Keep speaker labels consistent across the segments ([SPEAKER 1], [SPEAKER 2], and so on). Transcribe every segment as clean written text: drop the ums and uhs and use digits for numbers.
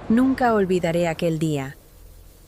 [SPEAKER 1] Nunca olvidaré aquel día.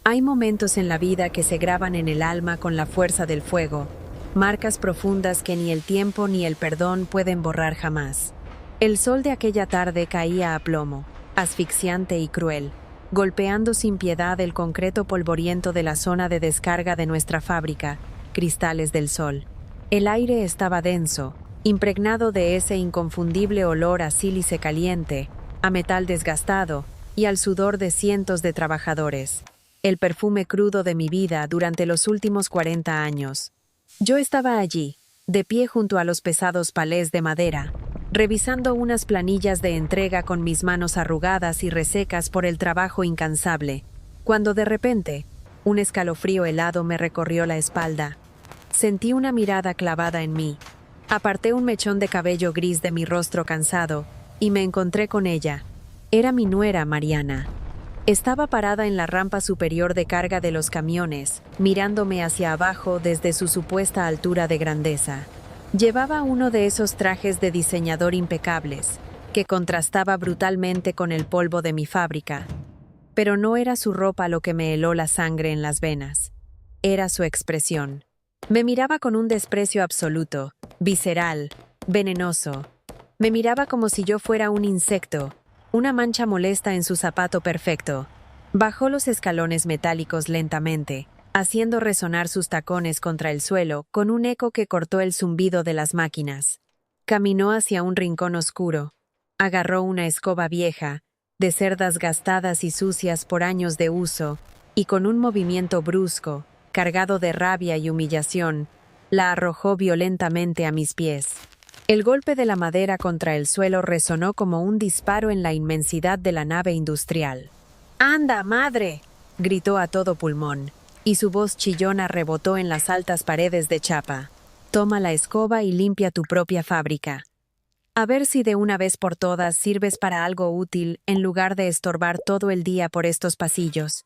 [SPEAKER 1] Hay momentos en la vida que se graban en el alma con la fuerza del fuego, marcas profundas que ni el tiempo ni el perdón pueden borrar jamás. El sol de aquella tarde caía a plomo, asfixiante y cruel, golpeando sin piedad el concreto polvoriento de la zona de descarga de nuestra fábrica, Cristales del Sol. El aire estaba denso, impregnado de ese inconfundible olor a sílice caliente, a metal desgastado y al sudor de cientos de trabajadores. El perfume crudo de mi vida durante los últimos 40 años. Yo estaba allí, de pie junto a los pesados palés de madera, revisando unas planillas de entrega con mis manos arrugadas y resecas por el trabajo incansable, cuando de repente, un escalofrío helado me recorrió la espalda. Sentí una mirada clavada en mí. Aparté un mechón de cabello gris de mi rostro cansado y me encontré con ella. Era mi nuera, Mariana. Estaba parada en la rampa superior de carga de los camiones, mirándome hacia abajo desde su supuesta altura de grandeza. Llevaba uno de esos trajes de diseñador impecables, que contrastaba brutalmente con el polvo de mi fábrica. Pero no era su ropa lo que me heló la sangre en las venas. Era su expresión. Me miraba con un desprecio absoluto, visceral, venenoso. Me miraba como si yo fuera un insecto, una mancha molesta en su zapato perfecto. Bajó los escalones metálicos lentamente, haciendo resonar sus tacones contra el suelo con un eco que cortó el zumbido de las máquinas. Caminó hacia un rincón oscuro. Agarró una escoba vieja, de cerdas gastadas y sucias por años de uso, y con un movimiento brusco, cargado de rabia y humillación, la arrojó violentamente a mis pies. El golpe de la madera contra el suelo resonó como un disparo en la inmensidad de la nave industrial. ¡Anda, madre!, gritó a todo pulmón, y su voz chillona rebotó en las altas paredes de chapa. Toma la escoba y limpia tu propia fábrica. A ver si de una vez por todas sirves para algo útil en lugar de estorbar todo el día por estos pasillos.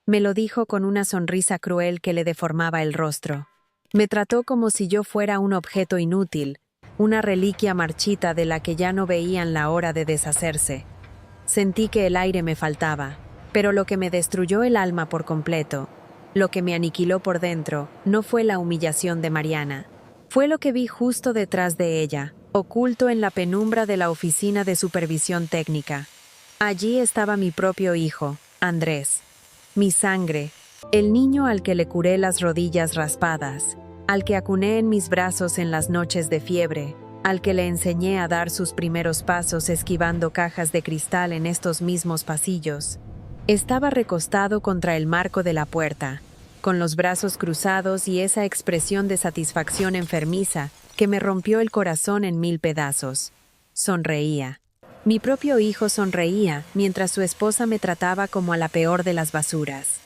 [SPEAKER 1] Me lo dijo con una sonrisa cruel que le deformaba el rostro. Me trató como si yo fuera un objeto inútil, una reliquia marchita de la que ya no veían la hora de deshacerse. Sentí que el aire me faltaba, pero lo que me destruyó el alma por completo, lo que me aniquiló por dentro, no fue la humillación de Mariana. Fue lo que vi justo detrás de ella, oculto en la penumbra de la oficina de supervisión técnica. Allí estaba mi propio hijo, Andrés. Mi sangre, el niño al que le curé las rodillas raspadas, al que acuné en mis brazos en las noches de fiebre, al que le enseñé a dar sus primeros pasos esquivando cajas de cristal en estos mismos pasillos. Estaba recostado contra el marco de la puerta, con los brazos cruzados y esa expresión de satisfacción enfermiza que me rompió el corazón en 1000 pedazos. Sonreía. Mi propio hijo sonreía mientras su esposa me trataba como a la peor de las basuras.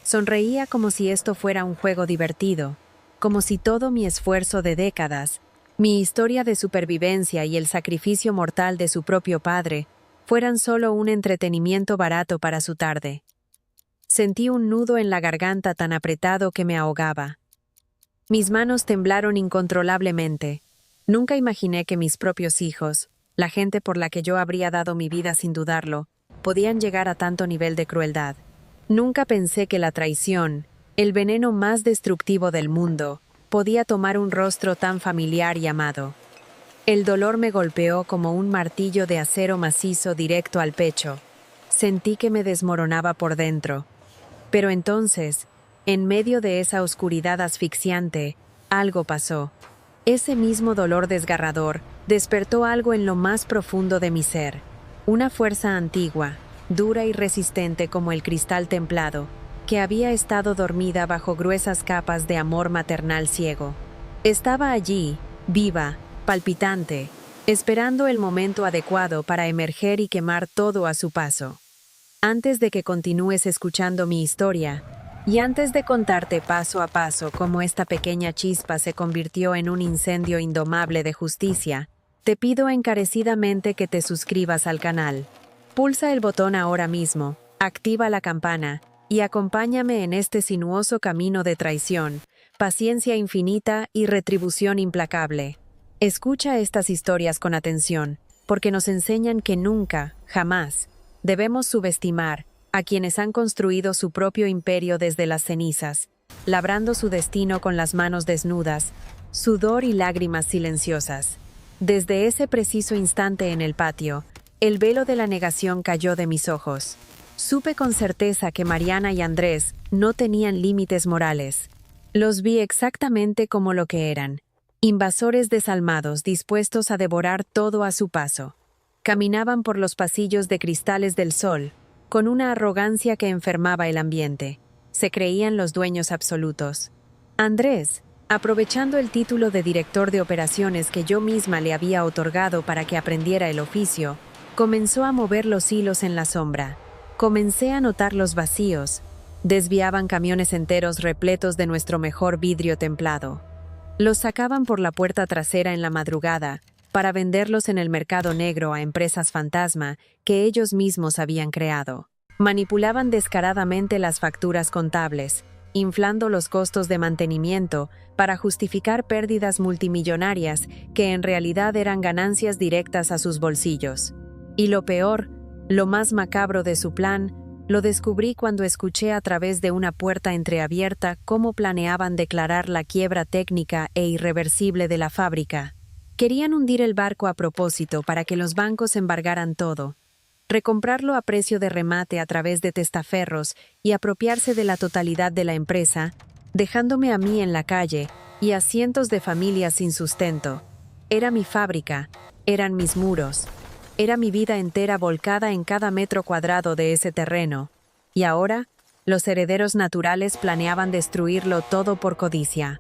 [SPEAKER 1] Sonreía como si esto fuera un juego divertido, como si todo mi esfuerzo de décadas, mi historia de supervivencia y el sacrificio mortal de su propio padre fueran solo un entretenimiento barato para su tarde. Sentí un nudo en la garganta tan apretado que me ahogaba. Mis manos temblaron incontrolablemente. Nunca imaginé que mis propios hijos, la gente por la que yo habría dado mi vida sin dudarlo, podían llegar a tanto nivel de crueldad. Nunca pensé que la traición, el veneno más destructivo del mundo, podía tomar un rostro tan familiar y amado. El dolor me golpeó como un martillo de acero macizo directo al pecho. Sentí que me desmoronaba por dentro. Pero entonces, en medio de esa oscuridad asfixiante, algo pasó. Ese mismo dolor desgarrador despertó algo en lo más profundo de mi ser. Una fuerza antigua, dura y resistente como el cristal templado, que había estado dormida bajo gruesas capas de amor maternal ciego. Estaba allí, viva, palpitante, esperando el momento adecuado para emerger y quemar todo a su paso. Antes de que continúes escuchando mi historia, y antes de contarte paso a paso cómo esta pequeña chispa se convirtió en un incendio indomable de justicia, te pido encarecidamente que te suscribas al canal. Pulsa el botón ahora mismo, activa la campana, y acompáñame en este sinuoso camino de traición, paciencia infinita y retribución implacable. Escucha estas historias con atención, porque nos enseñan que nunca, jamás, Debemos subestimar a quienes han construido su propio imperio desde las cenizas, labrando su destino con las manos desnudas, sudor y lágrimas silenciosas. Desde ese preciso instante en el patio, el velo de la negación cayó de mis ojos. Supe con certeza que Mariana y Andrés no tenían límites morales. Los vi exactamente como lo que eran: invasores desalmados dispuestos a devorar todo a su paso. Caminaban por los pasillos de cristales del sol, con una arrogancia que enfermaba el ambiente. Se creían los dueños absolutos. Andrés, aprovechando el título de director de operaciones que yo misma le había otorgado para que aprendiera el oficio, comenzó a mover los hilos en la sombra. Comencé a notar los vacíos. Desviaban camiones enteros repletos de nuestro mejor vidrio templado. Los sacaban por la puerta trasera en la madrugada, para venderlos en el mercado negro a empresas fantasma que ellos mismos habían creado. Manipulaban descaradamente las facturas contables, inflando los costos de mantenimiento para justificar pérdidas multimillonarias que en realidad eran ganancias directas a sus bolsillos. Y lo peor, lo más macabro de su plan, lo descubrí cuando escuché a través de una puerta entreabierta cómo planeaban declarar la quiebra técnica e irreversible de la fábrica. Querían hundir el barco a propósito para que los bancos embargaran todo, recomprarlo a precio de remate a través de testaferros y apropiarse de la totalidad de la empresa, dejándome a mí en la calle y a cientos de familias sin sustento. Era mi fábrica, eran mis muros, era mi vida entera volcada en cada metro cuadrado de ese terreno, y ahora los herederos naturales planeaban destruirlo todo por codicia.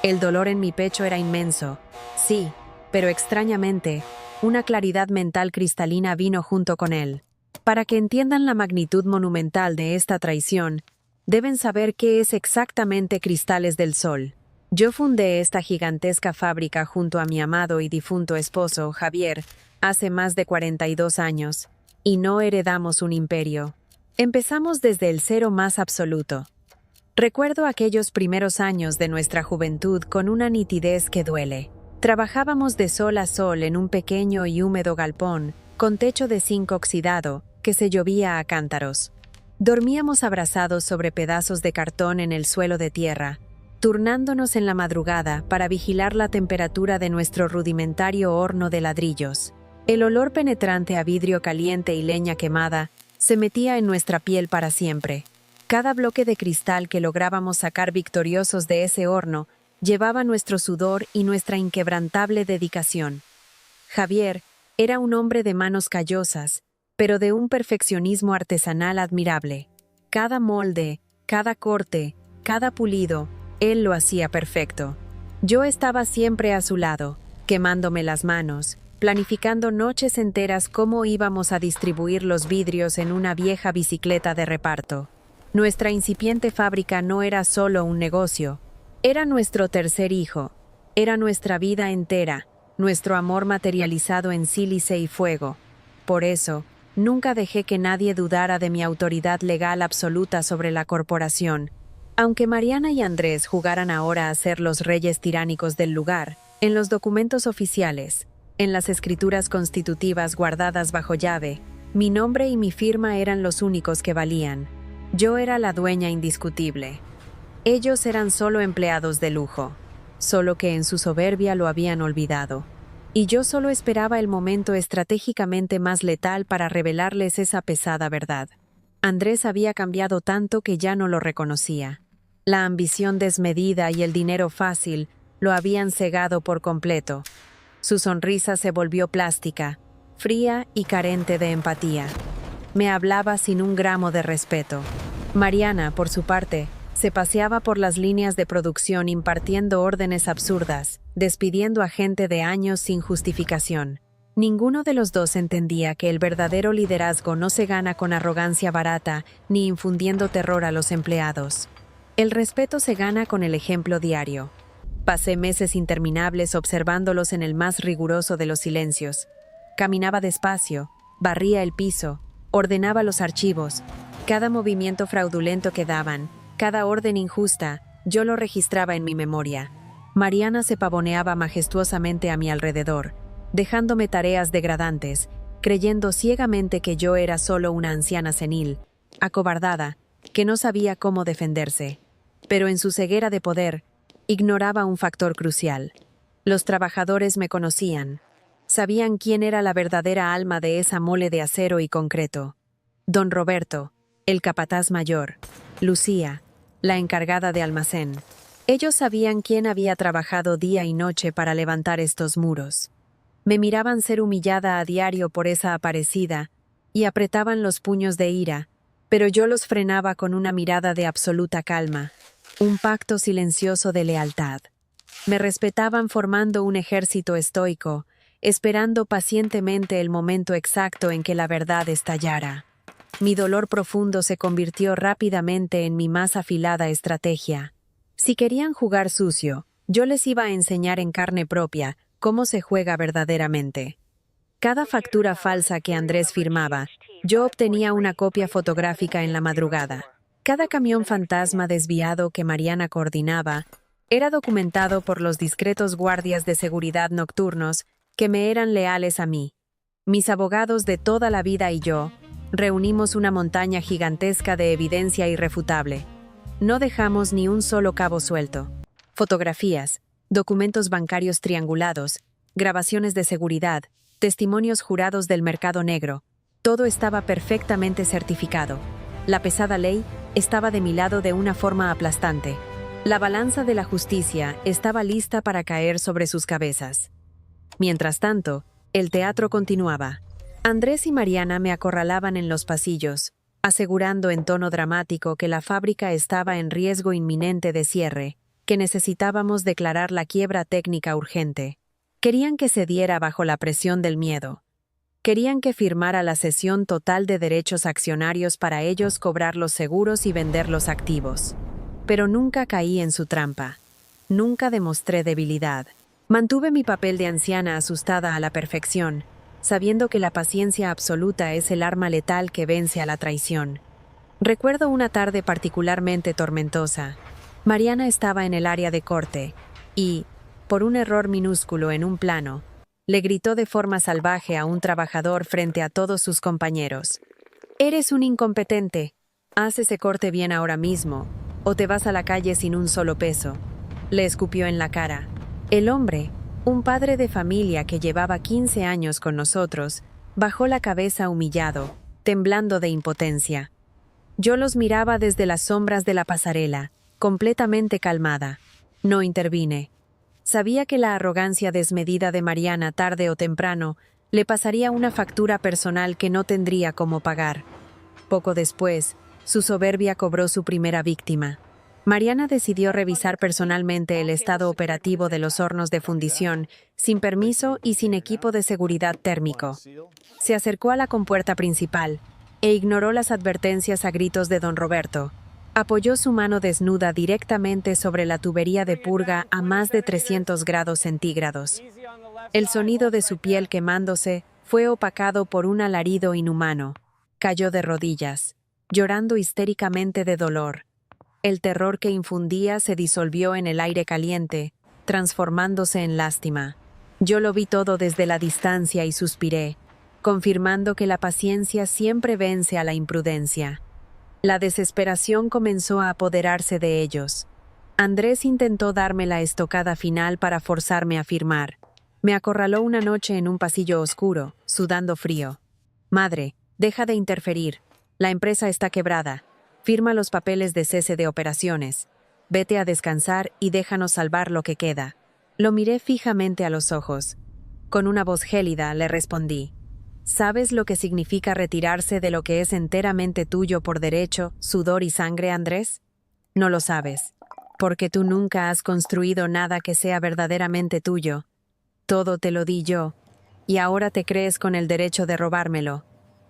[SPEAKER 1] El dolor en mi pecho era inmenso, sí, pero extrañamente, una claridad mental cristalina vino junto con él. Para que entiendan la magnitud monumental de esta traición, deben saber qué es exactamente Cristales del Sol. Yo fundé esta gigantesca fábrica junto a mi amado y difunto esposo, Javier, hace más de 42 años, y no heredamos un imperio. Empezamos desde el cero más absoluto. Recuerdo aquellos primeros años de nuestra juventud con una nitidez que duele. Trabajábamos de sol a sol en un pequeño y húmedo galpón, con techo de zinc oxidado, que se llovía a cántaros. Dormíamos abrazados sobre pedazos de cartón en el suelo de tierra, turnándonos en la madrugada para vigilar la temperatura de nuestro rudimentario horno de ladrillos. El olor penetrante a vidrio caliente y leña quemada se metía en nuestra piel para siempre. Cada bloque de cristal que lográbamos sacar victoriosos de ese horno llevaba nuestro sudor y nuestra inquebrantable dedicación. Javier era un hombre de manos callosas, pero de un perfeccionismo artesanal admirable. Cada molde, cada corte, cada pulido, él lo hacía perfecto. Yo estaba siempre a su lado, quemándome las manos, planificando noches enteras cómo íbamos a distribuir los vidrios en una vieja bicicleta de reparto. Nuestra incipiente fábrica no era solo un negocio, era nuestro tercer hijo, era nuestra vida entera, nuestro amor materializado en sílice y fuego. Por eso, nunca dejé que nadie dudara de mi autoridad legal absoluta sobre la corporación. Aunque Mariana y Andrés jugaran ahora a ser los reyes tiránicos del lugar, en los documentos oficiales, en las escrituras constitutivas guardadas bajo llave, mi nombre y mi firma eran los únicos que valían. Yo era la dueña indiscutible. Ellos eran solo empleados de lujo, solo que en su soberbia lo habían olvidado. Y yo solo esperaba el momento estratégicamente más letal para revelarles esa pesada verdad. Andrés había cambiado tanto que ya no lo reconocía. La ambición desmedida y el dinero fácil lo habían cegado por completo. Su sonrisa se volvió plástica, fría y carente de empatía. Me hablaba sin un gramo de respeto. Mariana, por su parte, se paseaba por las líneas de producción impartiendo órdenes absurdas, despidiendo a gente de años sin justificación. Ninguno de los dos entendía que el verdadero liderazgo no se gana con arrogancia barata ni infundiendo terror a los empleados. El respeto se gana con el ejemplo diario. Pasé meses interminables observándolos en el más riguroso de los silencios. Caminaba despacio, barría el piso, ordenaba los archivos. Cada movimiento fraudulento que daban, cada orden injusta, yo lo registraba en mi memoria. Mariana se pavoneaba majestuosamente a mi alrededor, dejándome tareas degradantes, creyendo ciegamente que yo era solo una anciana senil, acobardada, que no sabía cómo defenderse. Pero en su ceguera de poder, ignoraba un factor crucial. Los trabajadores me conocían. Sabían quién era la verdadera alma de esa mole de acero y concreto. Don Roberto, el capataz mayor, Lucía, la encargada de almacén. Ellos sabían quién había trabajado día y noche para levantar estos muros. Me miraban ser humillada a diario por esa aparecida y apretaban los puños de ira, pero yo los frenaba con una mirada de absoluta calma, un pacto silencioso de lealtad. Me respetaban formando un ejército estoico, esperando pacientemente el momento exacto en que la verdad estallara. Mi dolor profundo se convirtió rápidamente en mi más afilada estrategia. Si querían jugar sucio, yo les iba a enseñar en carne propia cómo se juega verdaderamente. Cada factura falsa que Andrés firmaba, yo obtenía una copia fotográfica en la madrugada. Cada camión fantasma desviado que Mariana coordinaba era documentado por los discretos guardias de seguridad nocturnos que me eran leales a mí. Mis abogados de toda la vida y yo reunimos una montaña gigantesca de evidencia irrefutable. No dejamos ni un solo cabo suelto. Fotografías, documentos bancarios triangulados, grabaciones de seguridad, testimonios jurados del mercado negro. Todo estaba perfectamente certificado. La pesada ley estaba de mi lado de una forma aplastante. La balanza de la justicia estaba lista para caer sobre sus cabezas. Mientras tanto, el teatro continuaba. Andrés y Mariana me acorralaban en los pasillos, asegurando en tono dramático que la fábrica estaba en riesgo inminente de cierre, que necesitábamos declarar la quiebra técnica urgente. Querían que cediera bajo la presión del miedo. Querían que firmara la cesión total de derechos accionarios para ellos cobrar los seguros y vender los activos. Pero nunca caí en su trampa. Nunca demostré debilidad. Mantuve mi papel de anciana asustada a la perfección, sabiendo que la paciencia absoluta es el arma letal que vence a la traición. Recuerdo una tarde particularmente tormentosa. Mariana estaba en el área de corte y, por un error minúsculo en un plano, le gritó de forma salvaje a un trabajador frente a todos sus compañeros. «Eres un incompetente. Haz ese corte bien ahora mismo, o te vas a la calle sin un solo peso». Le escupió en la cara. El hombre, un padre de familia que llevaba 15 años con nosotros, bajó la cabeza humillado, temblando de impotencia. Yo los miraba desde las sombras de la pasarela, completamente calmada. No intervine. Sabía que la arrogancia desmedida de Mariana tarde o temprano le pasaría una factura personal que no tendría cómo pagar. Poco después, su soberbia cobró su primera víctima. Mariana decidió revisar personalmente el estado operativo de los hornos de fundición, sin permiso y sin equipo de seguridad térmico. Se acercó a la compuerta principal e ignoró las advertencias a gritos de don Roberto. Apoyó su mano desnuda directamente sobre la tubería de purga a más de 300 grados centígrados. El sonido de su piel quemándose fue opacado por un alarido inhumano. Cayó de rodillas, llorando histéricamente de dolor. El terror que infundía se disolvió en el aire caliente, transformándose en lástima. Yo lo vi todo desde la distancia y suspiré, confirmando que la paciencia siempre vence a la imprudencia. La desesperación comenzó a apoderarse de ellos. Andrés intentó darme la estocada final para forzarme a firmar. Me acorraló una noche en un pasillo oscuro, sudando frío. «Madre, deja de interferir. La empresa está quebrada. Firma los papeles de cese de operaciones. Vete a descansar y déjanos salvar lo que queda». Lo miré fijamente a los ojos. Con una voz gélida le respondí: «¿Sabes lo que significa retirarse de lo que es enteramente tuyo por derecho, sudor y sangre, Andrés? No lo sabes, porque tú nunca has construido nada que sea verdaderamente tuyo. Todo te lo di yo, y ahora te crees con el derecho de robármelo».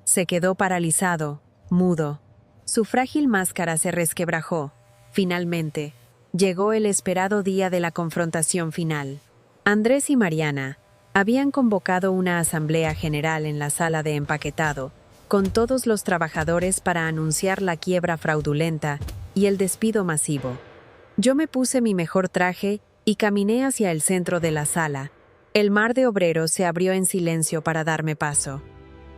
[SPEAKER 1] Se quedó paralizado, mudo. Su frágil máscara se resquebrajó. Finalmente, llegó el esperado día de la confrontación final. Andrés y Mariana habían convocado una asamblea general en la sala de empaquetado, con todos los trabajadores para anunciar la quiebra fraudulenta y el despido masivo. Yo me puse mi mejor traje y caminé hacia el centro de la sala. El mar de obreros se abrió en silencio para darme paso.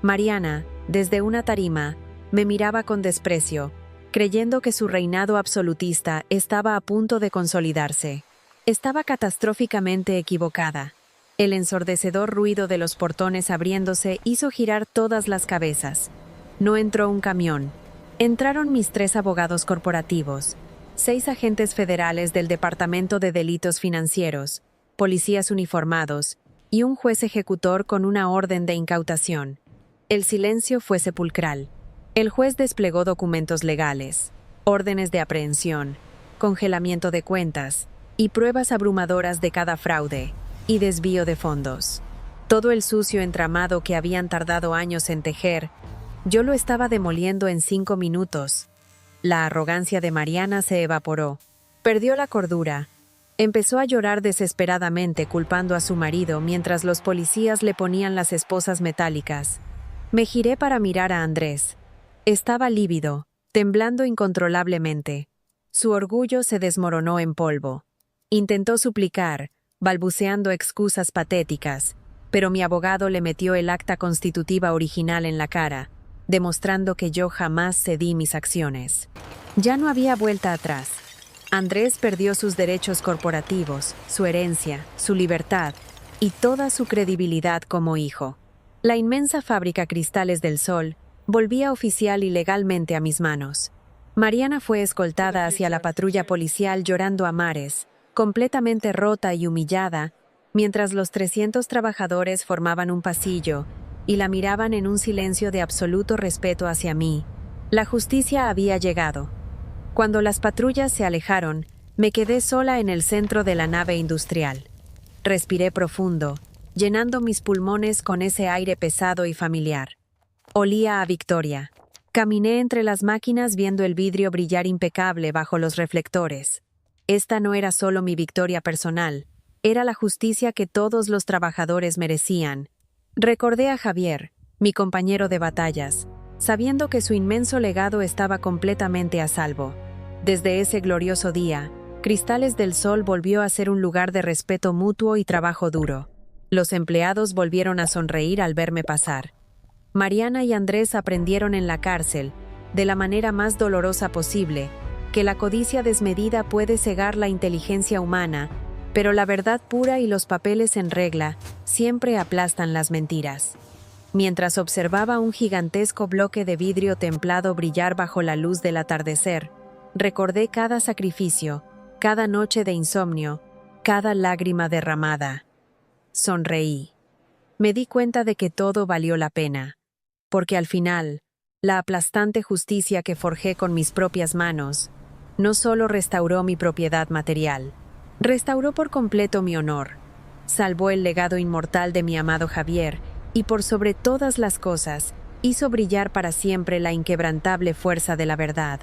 [SPEAKER 1] Mariana, desde una tarima, me miraba con desprecio, creyendo que su reinado absolutista estaba a punto de consolidarse. Estaba catastróficamente equivocada. El ensordecedor ruido de los portones abriéndose hizo girar todas las cabezas. No entró un camión. Entraron mis 3 abogados corporativos, 6 agentes federales del Departamento de Delitos Financieros, policías uniformados y un juez ejecutor con una orden de incautación. El silencio fue sepulcral. El juez desplegó documentos legales, órdenes de aprehensión, congelamiento de cuentas y pruebas abrumadoras de cada fraude y desvío de fondos. Todo el sucio entramado que habían tardado años en tejer, yo lo estaba demoliendo en 5 minutos. La arrogancia de Mariana se evaporó. Perdió la cordura. Empezó a llorar desesperadamente culpando a su marido mientras los policías le ponían las esposas metálicas. Me giré para mirar a Andrés. Estaba lívido, temblando incontrolablemente. Su orgullo se desmoronó en polvo. Intentó suplicar, balbuceando excusas patéticas, pero mi abogado le metió el acta constitutiva original en la cara, demostrando que yo jamás cedí mis acciones. Ya no había vuelta atrás. Andrés perdió sus derechos corporativos, su herencia, su libertad y toda su credibilidad como hijo. La inmensa fábrica Cristales del Sol volvía oficial y legalmente a mis manos. Mariana fue escoltada hacia la patrulla policial llorando a mares, completamente rota y humillada, mientras los 300 trabajadores formaban un pasillo y la miraban en un silencio de absoluto respeto hacia mí. La justicia había llegado. Cuando las patrullas se alejaron, me quedé sola en el centro de la nave industrial. Respiré profundo, llenando mis pulmones con ese aire pesado y familiar. Olía a victoria. Caminé entre las máquinas viendo el vidrio brillar impecable bajo los reflectores. Esta no era solo mi victoria personal, era la justicia que todos los trabajadores merecían. Recordé a Javier, mi compañero de batallas, sabiendo que su inmenso legado estaba completamente a salvo. Desde ese glorioso día, Cristales del Sol volvió a ser un lugar de respeto mutuo y trabajo duro. Los empleados volvieron a sonreír al verme pasar. Mariana y Andrés aprendieron en la cárcel, de la manera más dolorosa posible, que la codicia desmedida puede cegar la inteligencia humana, pero la verdad pura y los papeles en regla siempre aplastan las mentiras. Mientras observaba un gigantesco bloque de vidrio templado brillar bajo la luz del atardecer, recordé cada sacrificio, cada noche de insomnio, cada lágrima derramada. Sonreí. Me di cuenta de que todo valió la pena, porque al final, la aplastante justicia que forjé con mis propias manos, no solo restauró mi propiedad material, restauró por completo mi honor, salvó el legado inmortal de mi amado Javier y por sobre todas las cosas, hizo brillar para siempre la inquebrantable fuerza de la verdad.